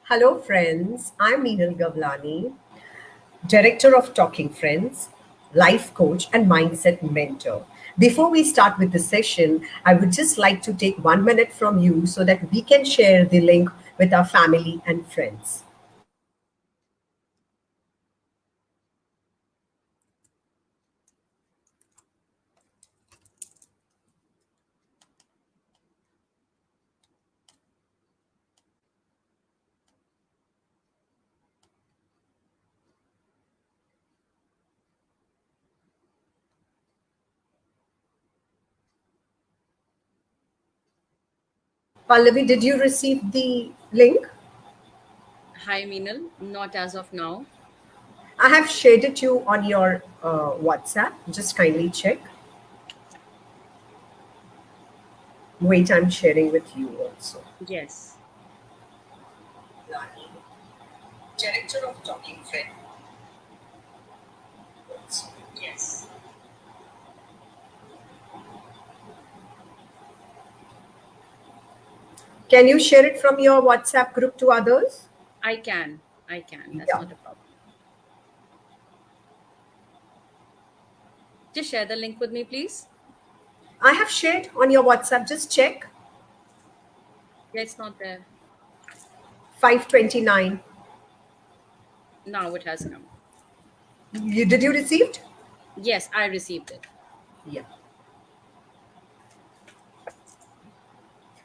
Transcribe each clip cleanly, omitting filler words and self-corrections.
Hello, friends. I'm Meenal Gavlani, Director of Talking Friends, Life Coach, and Mindset Mentor. Before we start with the session, I would just like to take 1 minute from you so that we can share the link with our family and friends. Pallavi, did you receive the link? Hi, Meenal. Not as of now. I have shared it to you on your WhatsApp. Just kindly check. Wait, I'm sharing with you also. Yes. Lani, Director of Talking Friends. Yes. Can you share it from your WhatsApp group to others? I can. I can. That's Yeah. not a problem. Just share the link with me, please. I have shared on your WhatsApp. Just check. Yeah, it's not there. 529. Now it has come. Did you received? Yes, I received it. Yeah.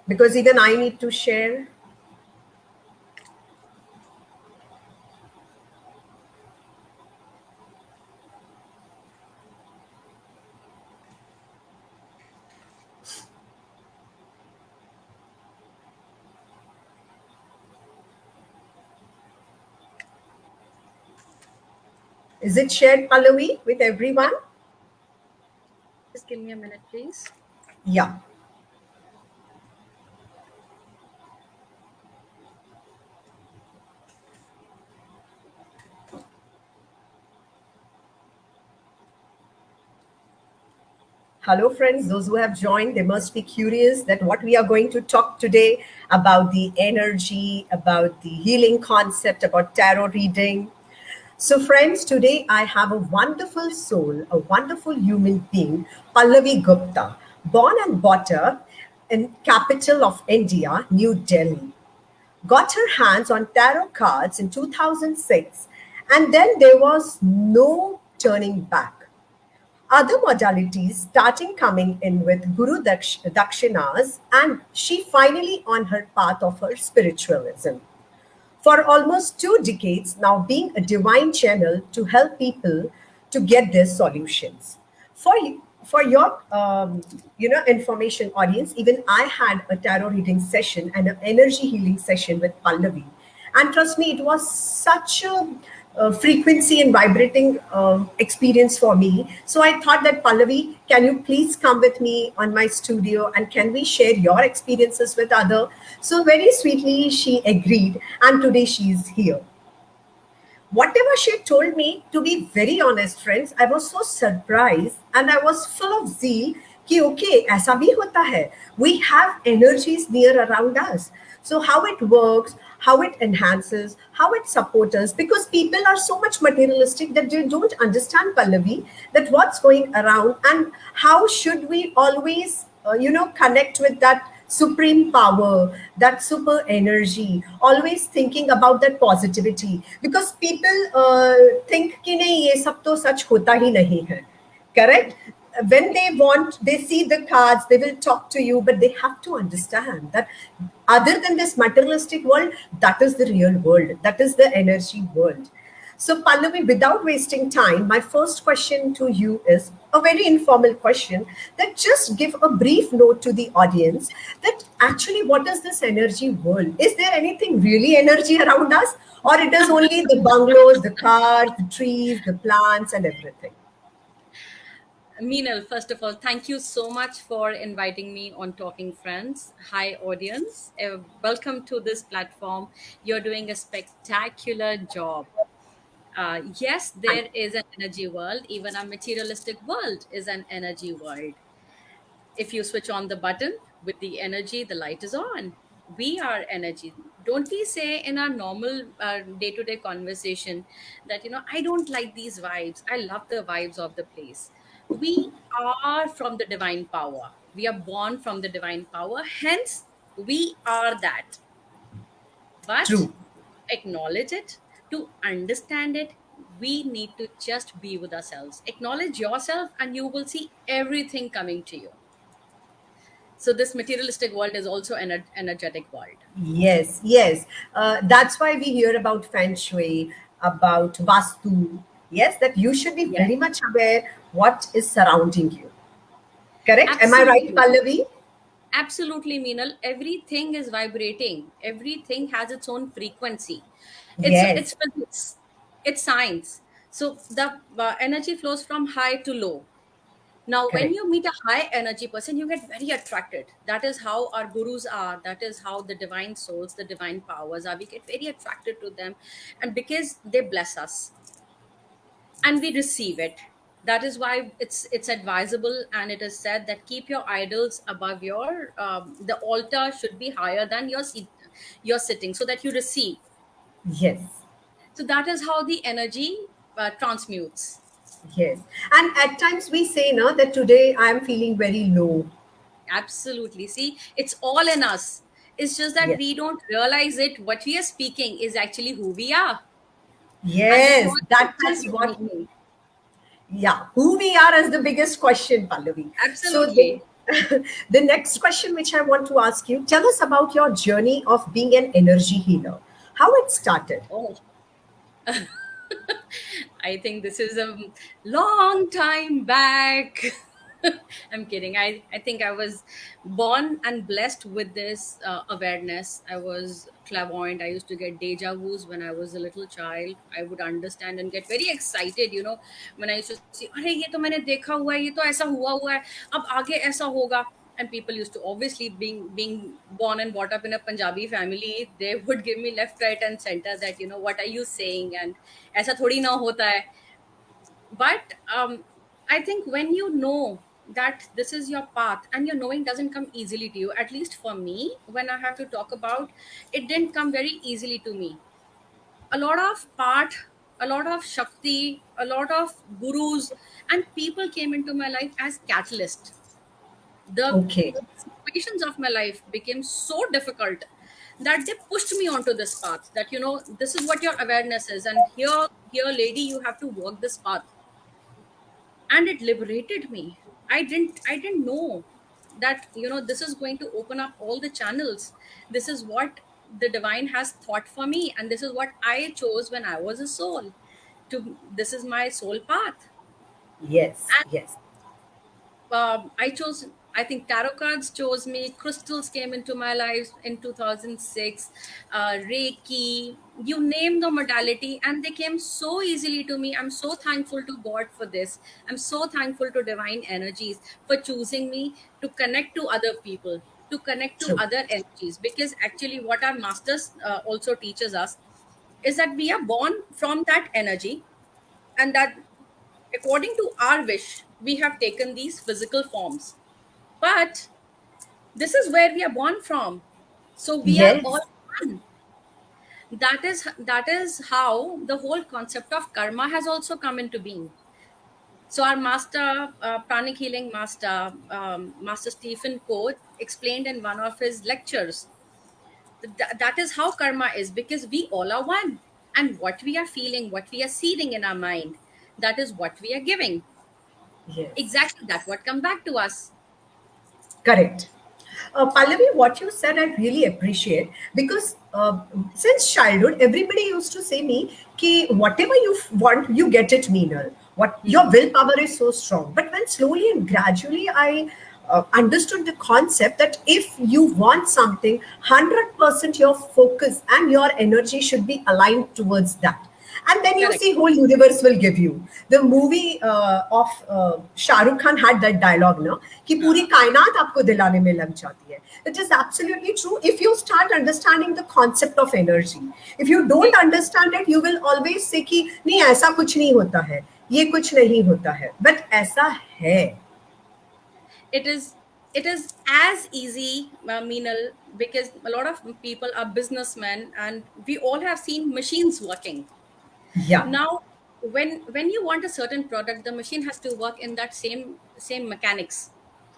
Because even I need to share. Is it shared, Pallavi, with everyone? Just give me a minute, please. Yeah. Hello, friends. Those who have joined, they must be curious that what we are going to talk today about the energy, about the healing concept, about tarot reading. So, friends, today I have a wonderful soul, a wonderful human being, Pallavi Gupta, born and brought up in capital of India, New Delhi. Got her hands on tarot cards in 2006, and then there was no turning back. Other modalities starting coming in with Dakshinas, and she finally on her path of her spiritualism for almost 2 decades now being a divine channel to help people to get their solutions. For your information audience, even I had a tarot reading session and an energy healing session with Pallavi, and trust me, it was such a frequency and vibrating experience for me. So I thought that, Pallavi, can you please come with me on my studio and can we share your experiences with other? So very sweetly she agreed, and today she is here. Whatever she told me, to be very honest, friends, I was so surprised and I was full of zeal कि okay, ऐसा भी होता है. We have energies near around us. So how it works, how it enhances, how it supports us, because people are so much materialistic that they don't understand, Pallavi, that what's going around and how should we always, connect with that supreme power, that super energy, always thinking about that positivity. Because people think कि नहीं ये सब तो सच होता ही नहीं है. Correct? When they want, they see the cards, they will talk to you, but they have to understand that other than this materialistic world, that is the real world, that is the energy world. So, Pallavi, without wasting time, my first question to you is a very informal question that just give a brief note to the audience that actually what is this energy world? Is there anything really energy around us? Or it is only the bungalows, the cars, the trees, the plants, and everything? Meenal, first of all, thank you so much for inviting me on Talking Friends. Hi, audience. Welcome to this platform. You're doing a spectacular job. Yes, Thank there is an energy world. Even a materialistic world is an energy world. If you switch on the button with the energy, the light is on. We are energy. don't we say in our normal day-to-day conversation that, I don't like these vibes, I love the vibes of the place. We are from the divine power, we are born from the divine power, hence we are that. But True. acknowledge it, to understand it, we need to just be with ourselves. Acknowledge yourself and you will see everything coming to you. So this materialistic world is also an energetic world. Yes, yes. That's why we hear about feng shui, about vastu. Yes, that you should be Yes, very much aware what is surrounding you. Correct? Am I right, absolutely. Pallavi? Absolutely, Meenal. Everything is vibrating. Everything has its own frequency. It's Yes, physics. It's science. So the energy flows from high to low. Now, when correct. you meet a high energy person, you get very attracted. That is how our gurus are. That is how the divine souls, the divine powers are. We get very attracted to them, and because they bless us, and we receive it. That is why it's advisable, and it is said that keep your idols above your the altar should be higher than your sitting, so that you receive. Yes, So that is how the energy transmutes. yes. And at times we say, no, that today I am feeling very low. Absolutely. See, it's all in us. It's just that Yes, we don't realize it. What we are speaking is actually who we are, and the yes. whole That picture is is what, making. yeah, who we are is the biggest question, Pallavi. So Absolutely. the next question which I want to ask you, tell us about your journey of being an energy healer. How it started. Oh, I think this is a long time back. I'm kidding. I think I was born and blessed with this awareness. I was clairvoyant. I used to get deja vus when I was a little child. I would understand and get very excited, when I used to see, अरे ये तो मैंने देखा हुआ है, ये तो ऐसा हुआ है, अब आगे ऐसा होगा. And people used to, obviously, being born and brought up in a Punjabi family, they would give me left, right, and center that, what are you saying, and ऐसा थोड़ी ना होता है. But I think when you know that this is your path, and your knowing doesn't come easily to you, at least for me, when I have to talk about, it didn't come very easily to me. A lot of part, a lot of shakti, a lot of gurus and people came into my life as catalyst. The Okay. situations of my life became so difficult that they pushed me onto this path, that, this is what your awareness is, and here lady, you have to walk this path. And it liberated me. I didn't know that, this is going to open up all the channels. This is what the divine has thought for me, and this is what I chose when I was a soul. This is my soul path. Yes, yes. I chose, I think tarot cards chose me, crystals came into my life in 2006, Reiki, you name the modality, and they came so easily to me. I'm so thankful to God for this. I'm so thankful to divine energies for choosing me to connect to other people, to connect to True. other energies, because actually what our masters also teaches us is that we are born from that energy, and that according to our wish, we have taken these physical forms. But this is where we are born from. So we are all Yes, one. That is how the whole concept of karma has also come into being. So our master, pranic healing master, Master Stephen Coe, explained in one of his lectures, that is how karma is, because we all are one. And what we are feeling, what we are seeding in our mind, that is what we are giving. yes. Exactly that what come back to us. Correct. Pallavi, what you said, I really appreciate because since childhood, everybody used to say me, "Ki whatever you want, you get it, Meenal. What your Hmm. willpower is so strong." But when slowly and gradually I understood the concept that if you want something, 100% your focus and your energy should be aligned towards that, and then you Correct. see whole universe will give you. The movie of Shah Rukh Khan had that dialogue, no, कि पूरी कायनात आपको दिलाने में लग जाती है. It is absolutely true if you start understanding the concept of energy. If you See, don't understand it, you will always say कि नहीं ऐसा कुछ नहीं होता है, ये कुछ नहीं होता है, but ऐसा है. it is. it is as easy, Meenal, because a lot of people are businessmen and we all have seen machines working. Yeah. Now, when you want a certain product, the machine has to work in that same mechanics.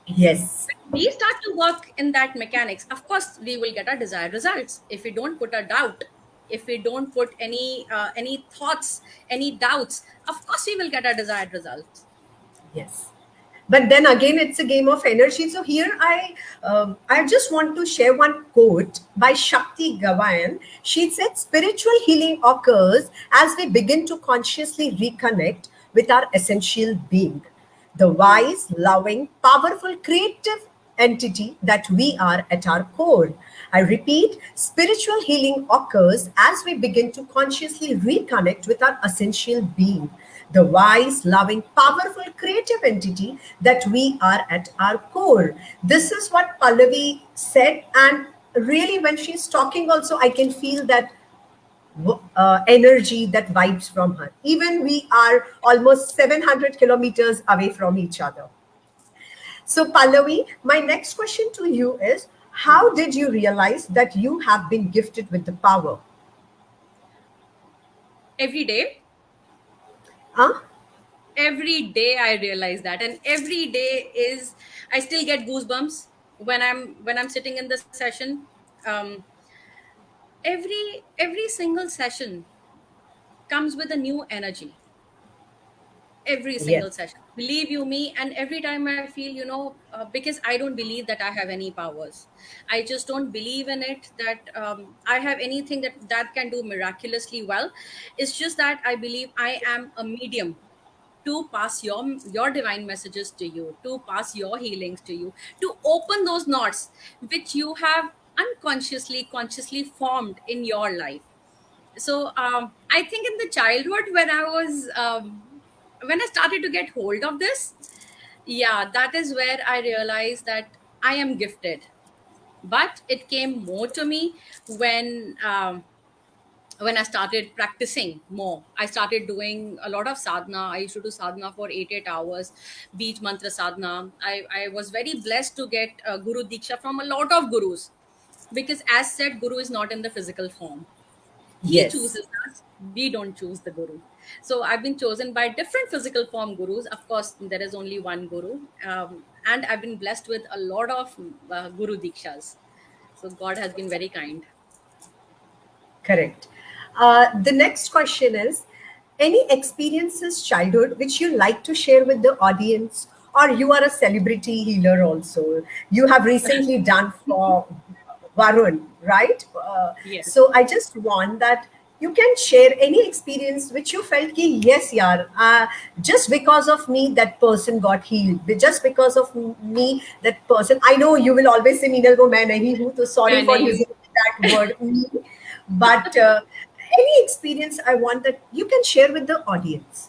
Yes. We start to work in that mechanics, of course we will get our desired results. If we don't put a doubt, if we don't put any thoughts, any doubts, of course we will get our desired results. Yes. But then again, it's a game of energy. So here I just want to share one quote by Shakti Gawayan. She said, "Spiritual healing occurs as we begin to consciously reconnect with our essential being, the wise, loving, powerful, creative entity that we are at our core." I repeat, spiritual healing occurs as we begin to consciously reconnect with our essential being, the wise, loving, powerful, creative entity that we are at our core. This is what Pallavi said, and really, when she's talking, also, I can feel that energy, that vibes from her. Even we are almost 700 kilometers away from each other. So, Pallavi, my next question to you is, how did you realize that you have been gifted with the power? Every day, Huh? every day I realize that, and every day is, I still get goosebumps when I'm sitting in the session. um, every single session comes with a new energy, every Yes. single session, believe you me. And every time I feel, because I don't believe that I have any powers, I just don't believe in it, that I have anything that can do miraculously well. It's just that I believe I am a medium to pass your divine messages to you, to pass your healings to you, to open those knots which you have unconsciously consciously formed in your life. So I think in the childhood, when I started to get hold of this, yeah, that is where I realized that I am gifted. But it came more to me when I started practicing more. I started doing a lot of sadhana. I used to do sadhana for 8 hours, beach mantra sadhana. I was very blessed to get Guru Diksha from a lot of gurus, because, as said, Guru is not in the physical form. He Yes. chooses us, we don't choose the Guru. So I've been chosen by different physical form gurus. Of course, there is only one Guru, and I've been blessed with a lot of Guru Dikshas. So God has been very kind. Correct. The next question is, any experiences childhood which you like to share with the audience, or you are a celebrity healer also? You have recently done for Varun, right? Yes. So I just want that you can share any experience which you felt ki yes yaar, just because of me that person got healed, just because of me that person. I know you will always say Meenal wo main nahi hu, so sorry मैं for नहीं using that word me, but any experience I want that you can share with the audience.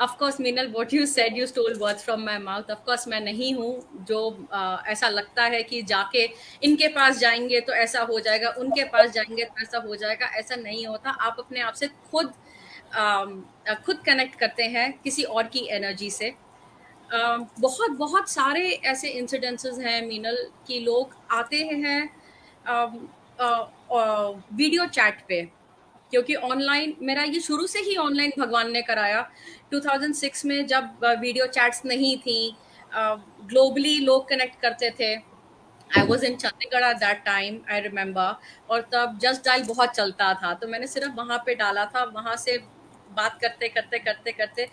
Of course, Minal, what you said, you stole words from my mouth. Of course, मैं नहीं हूँ जो ऐसा लगता है कि जाके इनके पास जाएंगे तो ऐसा हो जाएगा, उनके पास जाएंगे तो ऐसा हो जाएगा। ऐसा नहीं होता। आप अपने आप से खुद कनेक्ट करते हैं किसी और की एनर्जी से। बहुत बहुत सारे ऐसे इंसिडेंसेस हैं मीनल, कि लोग आते हैं वीडियो चैट पे, क्योंकि ऑनलाइन मेरा ये शुरू से ही ऑनलाइन भगवान ने कराया। 2006 में जब वीडियो चैट्स नहीं थी, ग्लोबली लोग कनेक्ट करते थे। I was in Chandigarh at that time, I remember. और तब जस्ट डायल बहुत चलता था, तो मैंने सिर्फ वहां पे डाला था। वहां से बात करते करते करते करते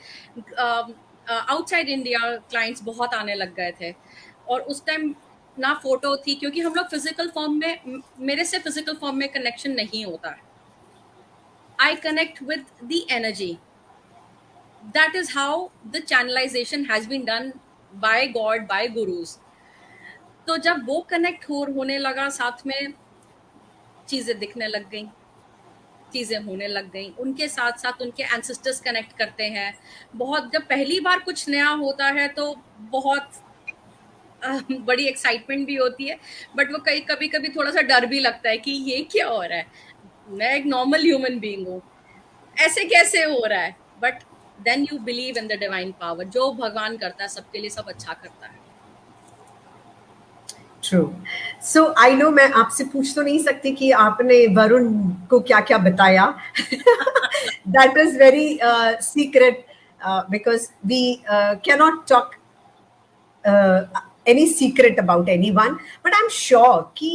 आउटसाइड इंडिया क्लाइंट्स बहुत आने लग गए थे। और उस टाइम ना फोटो थी, क्योंकि हम लोग फिजिकल फॉर्म में, मेरे से फिजिकल फॉर्म में कनेक्शन नहीं होता है। I connect with the energy. That is how the channelization has been done by God, by gurus. तो जब वो कनेक्ट होने लगा साथ में, चीजें दिखने लग गई, चीजें होने लग गई। उनके साथ साथ उनके एंसेस्टर्स कनेक्ट करते हैं। बहुत, जब पहली बार कुछ नया होता है तो बहुत बड़ी एक्साइटमेंट भी होती है, बट वो कभी कभी थोड़ा सा डर भी लगता है कि ये क्या हो रहा है, मैं एक नॉर्मल ह्यूमन बीइंग हूँ, ऐसे कैसे हो रहा है। But then you believe in the divine power, जो भगवान करता है सबके लिए सब अच्छा करता है। ट्रू. सो आई नो मैं आपसे पूछ तो नहीं सकती कि आपने वरुण को क्या क्या बताया. That is very secret because we cannot talk any secret about anyone, but I'm sure ki,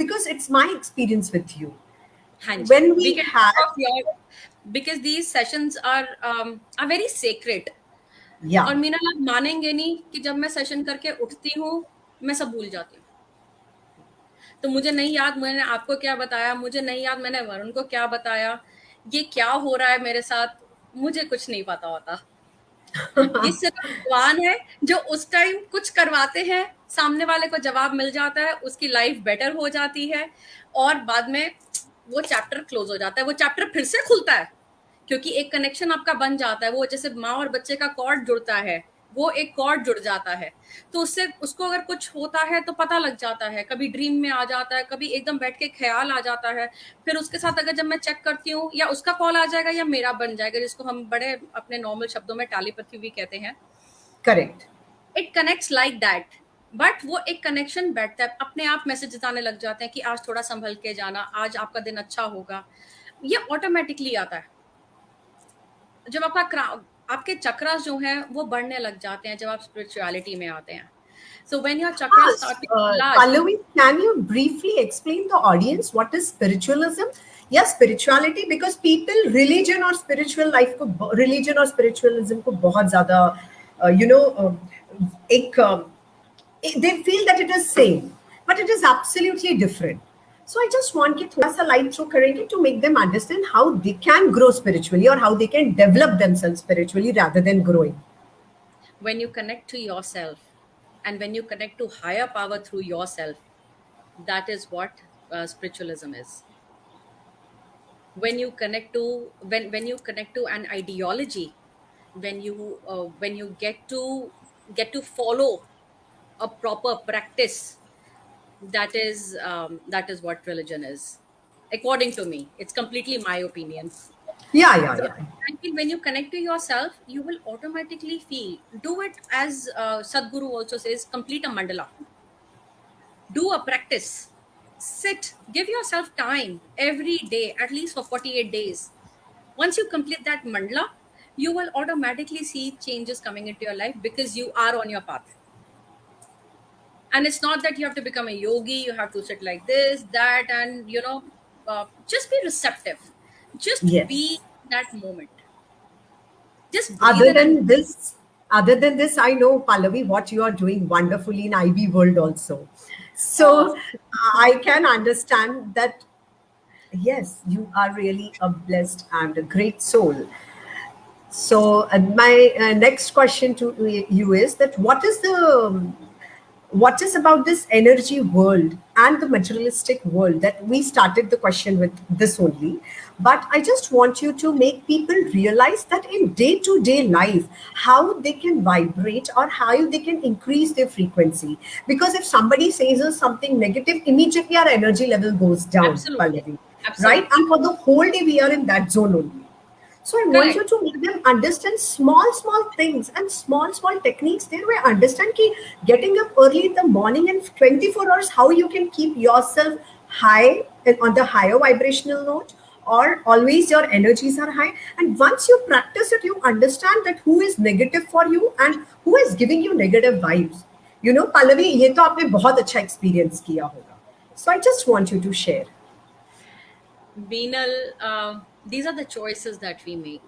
because it's my experience with you, हाँ जी, when we we can had, talk of your, because these sessions are very sacred. yeah, और मीना, आप मानेंगे नहीं कि जब मैं session करके उठती हूँ, मैं सब भूल जाती हूँ. तो मुझे नहीं याद मैंने आपको क्या बताया, मुझे नहीं याद मैंने वरुण को क्या बताया, ये क्या हो रहा है मेरे साथ, मुझे कुछ नहीं पता होता. ये सिर्फ भगवान है जो उस टाइम कुछ करवाते हैं, सामने वाले को जवाब मिल जाता है, उसकी लाइफ बेटर हो जाती है, और बाद में वो चैप्टर क्लोज हो जाता है, वो चैप्टर फिर से खुलता है, क्योंकि एक कनेक्शन आपका बन जाता है. वो जैसे माँ और बच्चे का कॉर्ड जुड़ता है, वो एक कॉर्ड जुड़ जाता है, तो उससे उसको अगर कुछ होता है तो पता लग जाता है, कभी ड्रीम में आ जाता है, कभी एकदम बैठ के ख्याल आ जाता है. फिर उसके साथ अगर जब मैं चेक करती हूँ, या उसका कॉल आ जाएगा या मेरा बन जाएगा, जिसको हम बड़े अपने नॉर्मल शब्दों में टेलीपैथी भी कहते हैं. correct. It connects like that. But वो एक कनेक्शन बैठता है, अपने आप मैसेजेस आने लग जाते हैं कि आज थोड़ा संभल के जाना, आज आपका दिन अच्छा होगा. ये ऑटोमेटिकली आता है जब आपके चक्रास जो हैं वो बढ़ने लग जाते हैं, जब आप स्पिरिचुअलिटी में आते हैं. So when your chakras start to large. Pallavi, can you briefly explain the audience what is spiritualism? Yeah, spirituality, because people religion or spiritual life को religion or spiritualism को बहुत ज़्यादा you know एक they feel that it is same, but it is absolutely different. So I just want कि थोड़ा सा light throw करेंगे to make them understand how they can grow spiritually or how they can develop themselves spiritually rather than growing. When you connect to yourself, and when you connect to higher power through yourself, that is what spiritualism is. When you connect to, when you connect to an ideology, when you get to follow a proper practice, that is what religion is, according to me. It's completely my opinion. Yeah, yeah, So yeah. I think when you connect to yourself, you will automatically feel. Do it as Sadhguru also says, complete a mandala. Do a practice. Sit, give yourself time every day, at least for 48 days. Once you complete that mandala, you will automatically see changes coming into your life because you are on your path. And it's not that you have to become a yogi, you have to sit like this, that, and just be receptive. Just Yes. be in that moment. Just breathe Other in and than this, other than this, I know, Pallavi, what you are doing wonderfully in IB world also. oh, So I can understand that, yes, you are really a blessed and a great soul. So my next question to you is that what is about this energy world and the materialistic world, that we started the question with this only, but I just want you to make people realize that in day to day life how they can vibrate or how they can increase their frequency, because if somebody says us something negative, immediately our energy level goes down, absolutely. Pallavi, right? Absolutely. And for the whole day we are in that zone only. So I want you Correct. to make them understand small things and small techniques. There we understand ki getting up early in the morning and 24 hours, how you can keep yourself high and on the higher vibrational note, or always your energies are high. And once you practice it, you understand that who is negative for you and who is giving you negative vibes. You know, Pallavi, ये तो आपने बहुत अच्छा experience किया होगा. So I just want you to share. Beenal, these are the choices that we make.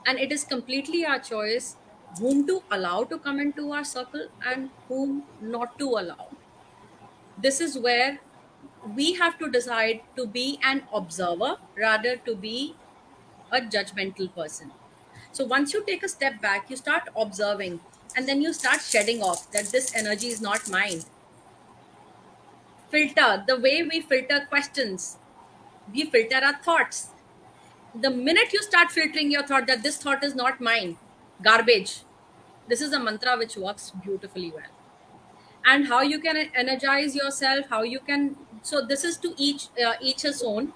And it is completely our choice whom to allow to come into our circle and whom not to allow. This is where we have to decide to be an observer rather to be a judgmental person. So once you take a step back, you start observing, and then you start shedding off that this energy is not mine. Filter the way we filter questions, we filter our thoughts. The minute you start filtering your thought that this thought is not mine, garbage, this is a mantra which works beautifully well. And how you can energize yourself, how you can, so this is to each his own.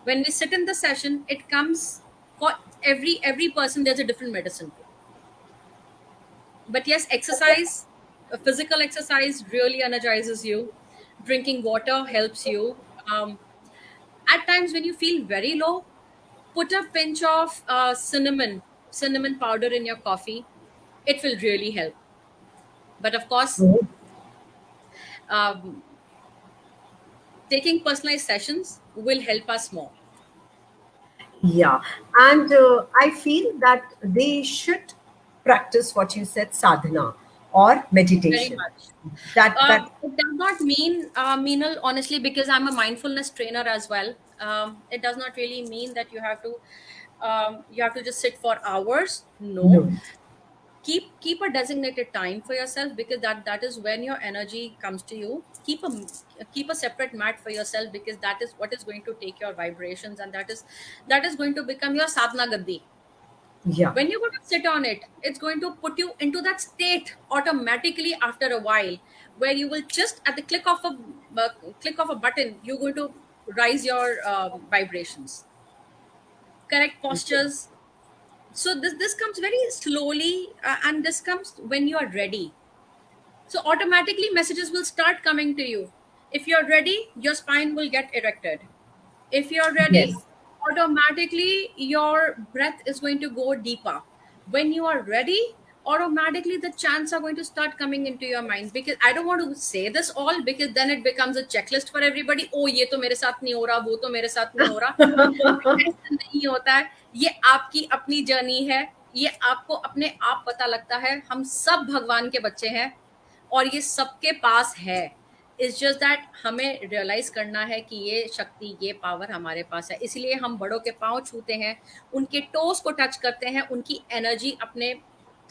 When we sit in the session, it comes for every person, there's a different medicine. But yes, exercise, Physical exercise really energizes you. Drinking water helps you. Um, at times when you feel very low, put a pinch of cinnamon powder in your coffee. It will really help. But of course, Oh, um, taking personalized sessions will help us more. yeah. And I feel that they should practice what you said, sadhana or Very meditation. much. That It does not mean, Meenal, honestly, because I'm a mindfulness trainer as well. It does not really mean that you have to just sit for hours. No, no. keep a designated time for yourself, because that is when your energy comes to you. Keep a separate mat for yourself, because that is what is going to take your vibrations, and that is going to become your sadhana gaddi. Yeah. When you're going to sit on it, it's going to put you into that state automatically after a while, where you will just at the click of a button, you're going to rise your vibrations. Correct postures. So this comes very slowly, and this comes when you are ready. So automatically messages will start coming to you. If you're ready, your spine will get erected. If you're ready, Yes. automatically your breath is going to go deeper. When you are ready, automatically the chants are going to start coming into your mind. Because I don't want to say this all, because then it becomes a checklist for everybody. Oh, ये तो मेरे साथ नहीं हो रहा, वो तो मेरे साथ नहीं हो रहा. ऐसा नहीं होता है. ये आपकी अपनी जर्नी है. ये आपको अपने आप पता लगता है. हम सब भगवान के बच्चे हैं, और ये सबके पास है. इट्स जस्ट दैट हमें रियलाइज करना है कि ये शक्ति, ये पावर हमारे पास है. इसलिए हम बड़ों के पाँव छूते हैं, उनके टोस को टच करते हैं, उनकी एनर्जी अपने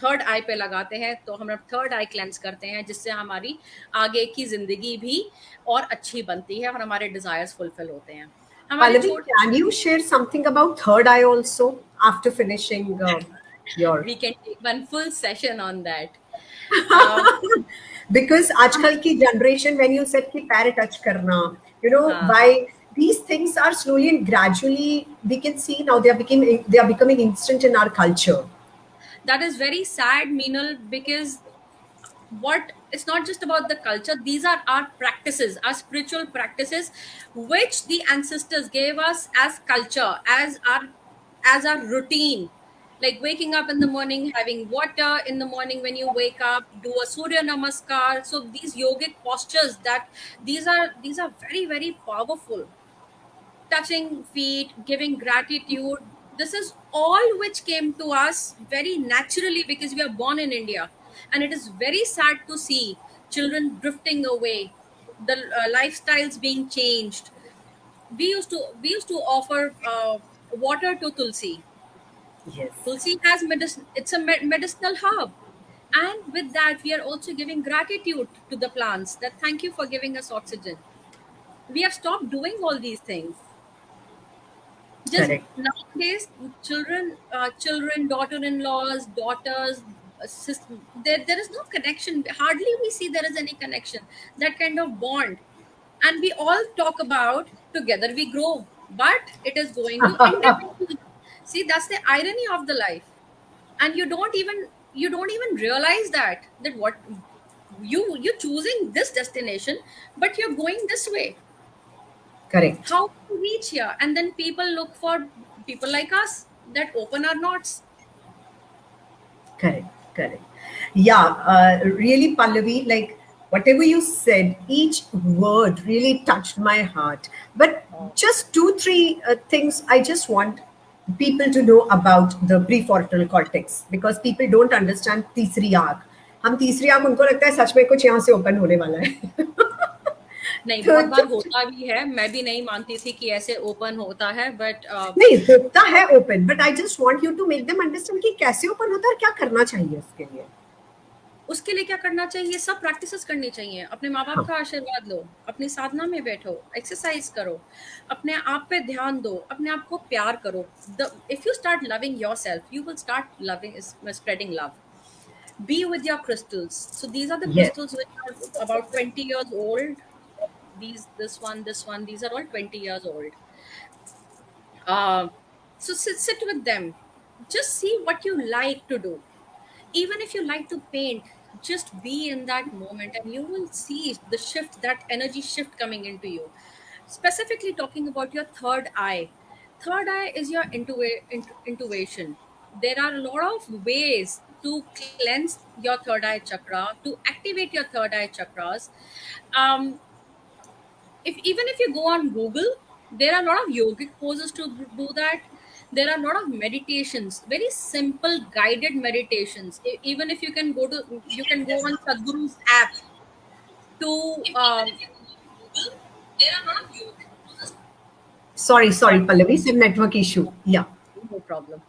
थर्ड आई पे लगाते हैं, तो हम थर्ड आई क्लेंस करते हैं, जिससे हमारी आगे की जिंदगी भी और अच्छी बनती है, और हमारे डिजायर्स फुलफिल होते हैं. हमारे Pallavi, छोटे can you share something about third eye also after finishing your? We can take one full session on that. Because आजकल की generation, when you said कि पैर touch करना, you know हाँ. why these things are slowly and gradually we can see now they are becoming instant in our culture. That is very sad, Meenal, because what it's not just about the culture. These are our practices, our spiritual practices, which the ancestors gave us as culture, as our routine. Like waking up in the morning, having water in the morning when you wake up, do a surya namaskar. So these yogic postures, that these are very, very powerful. Touching feet, giving gratitude. This is all which came to us very naturally, because we are born in India. And it is very sad to see children drifting away, the lifestyles being changed. We used to offer water to Tulsi. Yes. Tulsi has medicine, it's a medicinal herb. And with that, we are also giving gratitude to the plants, that thank you for giving us oxygen. We have stopped doing all these things. Just Correct. nowadays, children, daughter-in-laws, daughters, there is no connection. Hardly we see there is any connection, that kind of bond. And we all talk about together we grow, but it is going to individually. See, that's the irony of the life. And you don't even realize that what you're choosing this destination, but you're going this way. Correct. How to reach here? And then people look for people like us that open our knots. Correct, correct. Yeah, really, Pallavi, like whatever you said, each word really touched my heart. But just two, three things I just want people to know about the prefrontal cortex because people don't understand तीसरी आंख. हम तीसरी आंख उनको लगता है सच में कुछ यहाँ से ओपन होने वाला है. नहीं, तो बहुत बार just होता भी है. मैं भी नहीं मानती थी कि ऐसे ओपन होता है, बट नहीं होता है open but I just want you to make them understand कि कैसे ओपन होता है और क्या करना चाहिए उसके लिए. उसके लिए क्या करना चाहिए? सब प्रैक्टिसेस करनी चाहिए. अपने माँ बाप हाँ. का आशीर्वाद लो, अपनी साधना में बैठो, एक्सरसाइज करो, अपने आप पे ध्यान दो, अपने आप को प्यार करो. If you start loving your self, you will start loving, spreading love. Be with your crystals. So these are the Yes. crystals which are about 20 years old. This one, these are all 20 years old. uh, so sit with them. Just see what you like to do. Even if you like to paint, just be in that moment and you will see the shift, that energy shift coming into you. Specifically talking about your third eye. Third eye is your intuition. There are a lot of ways to cleanse your third eye chakra, to activate your third eye chakras. um, if even if you go on Google, there are a lot of yogic poses to do that. There are a lot of meditations, very simple guided meditations. Even if you can go to, you can go on Sadhguru's app to Sorry, sorry, Pallavi, some network issue. Yeah. no problem.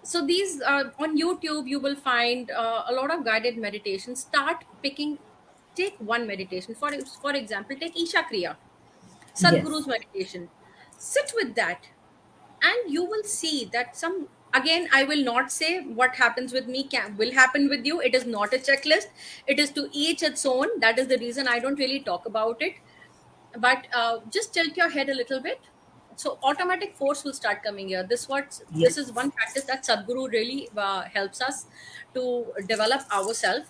So these on YouTube you will find a lot of guided meditations. Start picking, take one meditation. For example, take Isha Kriya, Yes. Sadhguru's meditation. Sit with that and you will see that some, again I will not say what happens with me will happen with you. It is not a checklist. It is to each its own. That is the reason I don't really talk about it. But just tilt your head a little bit, so automatic force will start coming here. This is Yes. one practice that Sadhguru really helps us to develop ourselves.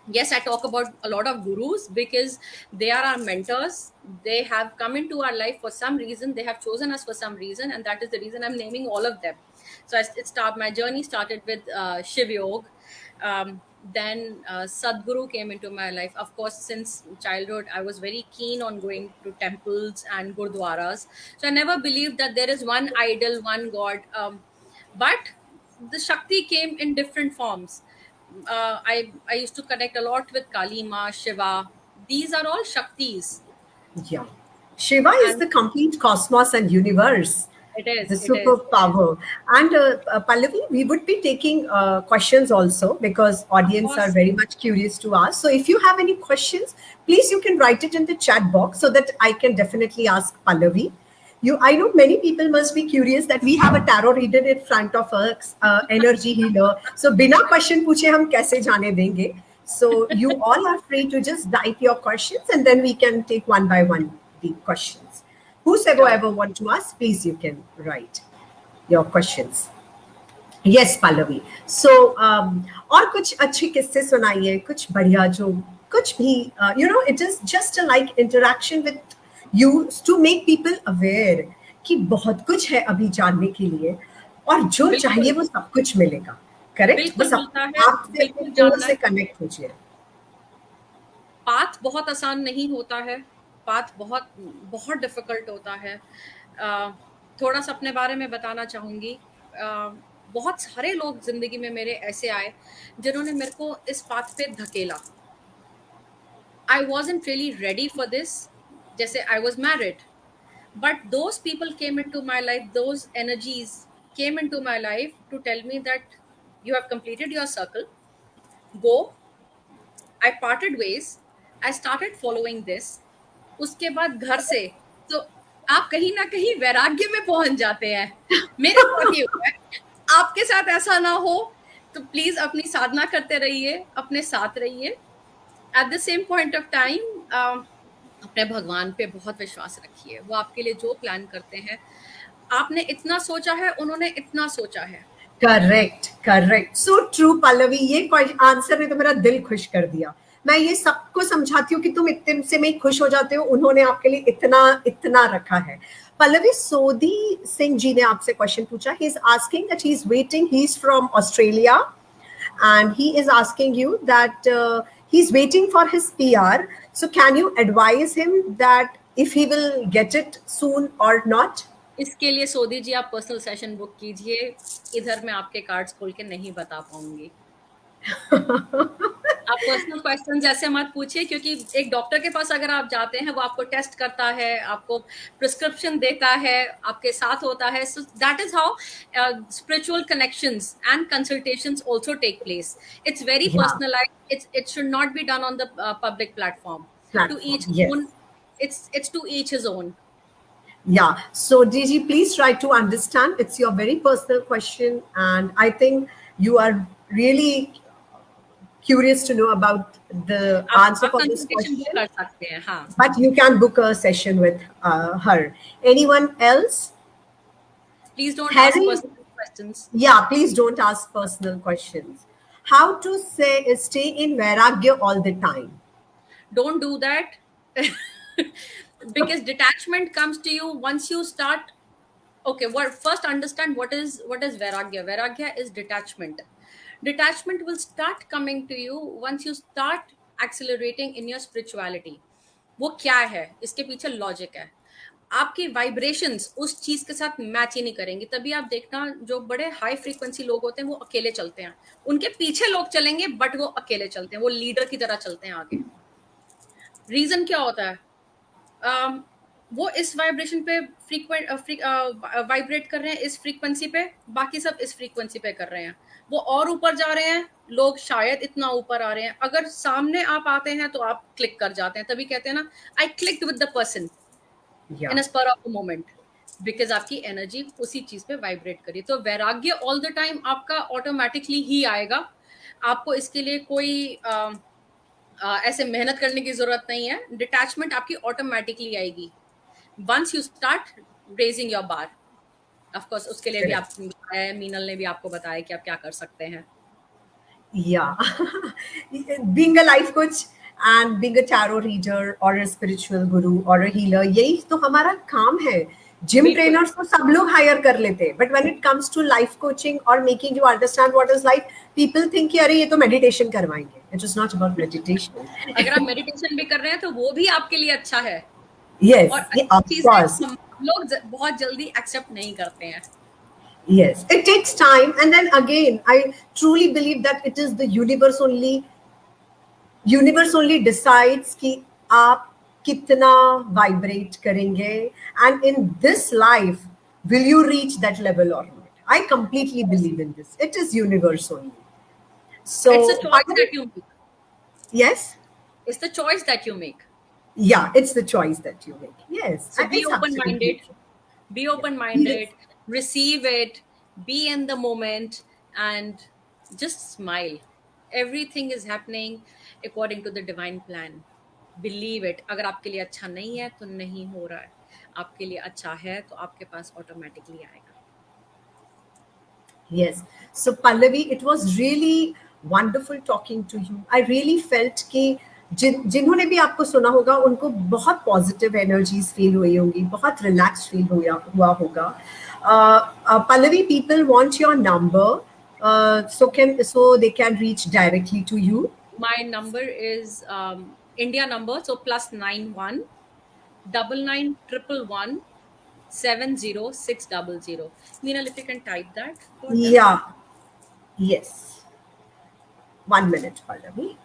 Yes, I talk about a lot of gurus because they are our mentors. They have come into our life for some reason. They have chosen us for some reason, and that is the reason I'm naming all of them. So my journey started with Shiv Yoga. Then Sadhguru came into my life. Of course, since childhood, I was very keen on going to temples and gurdwaras. So I never believed that there is one idol, one God. But the Shakti came in different forms. I used to connect a lot with Kali Ma, Shiva. These are all Shaktis, Yeah. Shiva is and the complete cosmos and universe, it the is, it is, it is. superpower. And Pallavi, we would be taking questions also because Of audience are course, very much curious to ask. So if you have any questions, please you can write it in the chat box so that I can definitely ask Pallavi. I know many people must be curious that we have a tarot reader in front of us, energy healer. So बिना question पूछे हम कैसे जाने देंगे? So you all are free to just type your questions and then we can take one by one the questions. Whosoever sure. ever want to ask, please you can write your questions. Yes, Pallavi. So और कुछ अच्छे किस्से सुनाइए, कुछ बढ़िया जो कुछ भी it is just a like interaction with you to make people aware कि बहुत कुछ है अभी जानने के लिए और जो चाहिए बिल्कुल, वो सब कुछ मिलेगा. करेक्ट? बिल्कुल बस मिलता है, आपसे अपने बिल्कुल कोर जानना से है। कनेक्ट होइए. पाथ बहुत आसान नहीं होता है। पाथ बहुत बहुत डिफिकल्ट होता है। अ, थोड़ा सा अपने बारे में बताना चाहूँगी। बहुत सारे लोग ज़िंदगी में मेरे ऐसे आए, जिन्होंने मेरे को इस पाथ पे धकेला। I wasn't really ready for this. जैसे I was married, but those people came into my life, those energies came into my life to tell me that you have completed your circle, go. I parted ways. I started following this. उसके बाद घर से, तो आप कहीं ना कहीं वैराग्य में पहुंच जाते हैं। मेरे साथ ये हुआ है। आपके साथ ऐसा ना हो तो प्लीज अपनी साधना करते रहिए, अपने साथ रहिए। At the same point of time अपने भगवान पे बहुत विश्वास रखिए। वो आपके लिए जो प्लान करते हैं, आपने इतना सोचा है, उन्होंने इतना सोचा है। Correct, correct, so true Pallavi. ये आंसर ने तो मेरा दिल खुश कर दिया. मैं ये सबको समझाती हूँ कि तुम इतने से में खुश हो जाते हो, उन्होंने आपके लिए इतना इतना रखा है. पल्लवी, सोदी सिंह जी ने आपसे क्वेश्चन पूछा. He is asking that he is waiting, he is from Australia and he is asking you that he's waiting for his PR. So can you advise him that if he will get it soon or not? इसके लिए सोदी जी आप personal session book कीजिए। इधर मैं आपके cards खोल के नहीं बता पाऊंगी। आप पर्सनल क्वेश्चन ऐसे मत पूछिए, क्योंकि एक डॉक्टर के पास अगर आप जाते हैं, वो आपको टेस्ट करता है, आपको प्रिस्क्रिप्शन देता है, आपके साथ होता है। So that is how spiritual connections and consultations also take place. It's very Yeah, personalised. It should not be done on the public platform. To platform, each yes. Own. It's to each his own. Yeah. So, DG, please try to understand. It's your very personal question, and I think you are really curious to know about the answer आप for this consultation book question. कर सकते हैं, हाँ। But you can book a session with her. Anyone else? Please don't ask Harry? Personal questions. Yeah, please don't ask personal questions. how to say stay in vairagya all the time. Don't do that. Because detachment comes to you once you start. Okay, what first understand what is vairagya. Vairagya is detachment. Detachment will start coming to you once you start accelerating in your spirituality. वो क्या है, इसके पीछे logic है. आपकी vibrations उस चीज के साथ मैच ही नहीं करेंगी. तभी आप देखना, जो बड़े हाई फ्रीक्वेंसी लोग होते हैं वो अकेले चलते हैं. उनके पीछे लोग चलेंगे बट वो अकेले चलते हैं, वो लीडर की तरह चलते हैं आगे. रीजन क्या होता है? अम, वो इस वाइब्रेशन पे वाइब्रेट कर रहे हैं, इस फ्रीक्वेंसी पे, बाकी सब इस फ्रीक्वेंसी पे कर रहे हैं. वो और ऊपर जा रहे हैं, लोग शायद इतना ऊपर आ रहे हैं. अगर सामने आप आते हैं तो आप क्लिक कर जाते हैं. तभी कहते हैं ना, I clicked with the person in a spur of a moment, because आपकी एनर्जी उसी चीज पे वाइब्रेट करी. तो वैराग्य ऑल द टाइम आपका ऑटोमेटिकली ही आएगा. आपको इसके लिए कोई ऐसे मेहनत करने की जरूरत नहीं है. डिटैचमेंट आपकी ऑटोमेटिकली आएगी once you start raising your bar. Of course उसके लिए भी आप बताया, मीनल ने भी आपको बताया कि आप क्या कर सकते हैं. Yeah. Being a life coach and being a tarot reader or a spiritual guru or a healer, यही तो हमारा काम है. जिम बिल्कुल. ट्रेनर्स तो सब लोग हायर कर लेते हैं, but when it comes to life coaching और making you understand what is life, people think कि अरे ये तो मेडिटेशन करवाएंगे. It is not about meditation. अगर आप मेडिटेशन भी कर रहे हैं तो वो भी आपके लिए अच्छा है. Yes, और yeah, of चीजें course. हम लोग बहुत जल्दी एक्सेप्ट नहीं करते हैं. Yes, it takes time, and then again, I truly believe that it is the universe only decides कि आप कितना vibrate करेंगे, and in this life, will you reach that level or not? I completely believe in this. It is universe only. So, It's a choice that you make. yes, It's the choice that you make. yeah, it's the choice that you make. Yes, So be it's absolutely open-minded. true. Be open-minded. Receive it. Be in the moment and just smile. Everything is happening according to the divine plan. Believe it. अगर आपके लिए अच्छा नहीं है तो नहीं हो रहा है. आपके लिए अच्छा है तो आपके पास ऑटोमेटिकली आएगा. Yes. So Pallavi, it was really wonderful talking to you. I really felt कि जिन्होंने भी आपको सुना होगा उनको बहुत पॉजिटिव एनर्जीज फील हुई होंगी, बहुत रिलैक्स फील हुआ होगा. Pallavi, people want your number, so they can reach directly to you. My number is India number, so +91 99 70600. Meenal, if you can type that. for them. Yeah. Yes. 1 minute, Pallavi.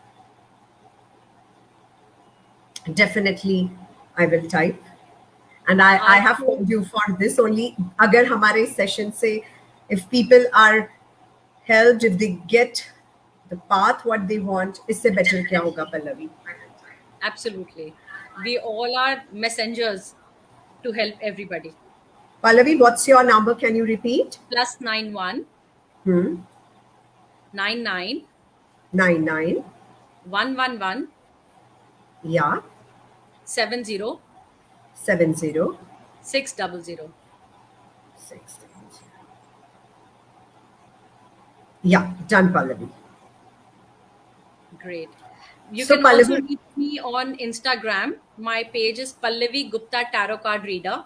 Definitely, I will type. And I have told you for this only. अगर हमारे session से, if people are helped, if they get the path what they want, इससे better क्या होगा, Pallavi? Absolutely. We all are messengers to help everybody. Pallavi, what's your number? Can you repeat? +91 Hmm. 99 99. 111 Yeah. 70 70. 600. 6. Yeah. Done, Pallavi. Great. You So, can also Pallavi- reach me on Instagram. My page is Pallavi Gupta Tarot Card Reader.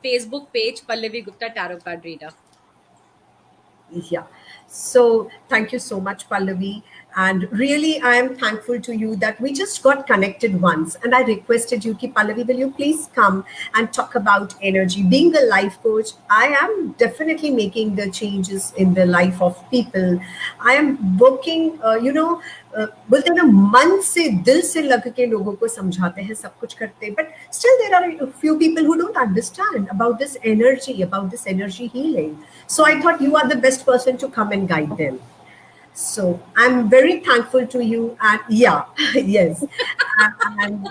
Facebook page Pallavi Gupta Tarot Card Reader. Yeah. So thank you so much, Pallavi. And really, I am thankful to you that we just got connected once. And I requested you, ki Pallavi, will you please come and talk about energy? Being a life coach, I am definitely making the changes in the life of people. I am working, बोलते हैं ना, मन से दिल से लग के लोगों को समझाते हैं, सब कुछ करते हैं. But still there are a few people who don't understand about this energy healing. So I thought you are the best person to come and guide them. So I'm very thankful to you. And yeah, yes. And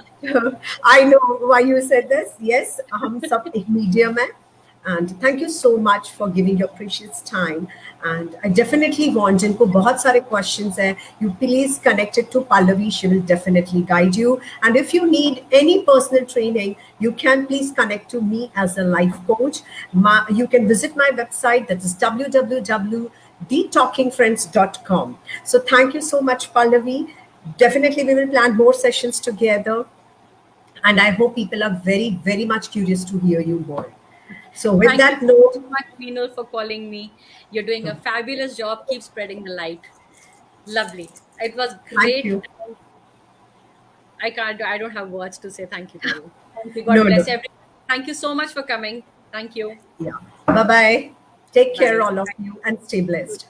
I know why you said this. Yes, हम सब एक medium है. And thank you so much for giving your precious time. And I definitely want, जिनको बहुत सारे questions हैं, you please connect it to Pallavi. She will definitely guide you. And if you need any personal training, you can please connect to me as a life coach. You can visit my website, that is www thetalkingfriends.com. So thank you so much, Pallavi. Definitely, we will plan more sessions together. And I hope people are very, very much curious to hear you more. So, with Thank you that so note, much, Meenal, for calling me. You're doing a fabulous job. Keep spreading the light. Lovely. It was thank great. you. I don't have words to say thank you to you. Thank you. God No, no. bless everyone. Thank you so much for coming. Thank you. Yeah. Bye bye. Take care, Bye. all of you, and stay blessed.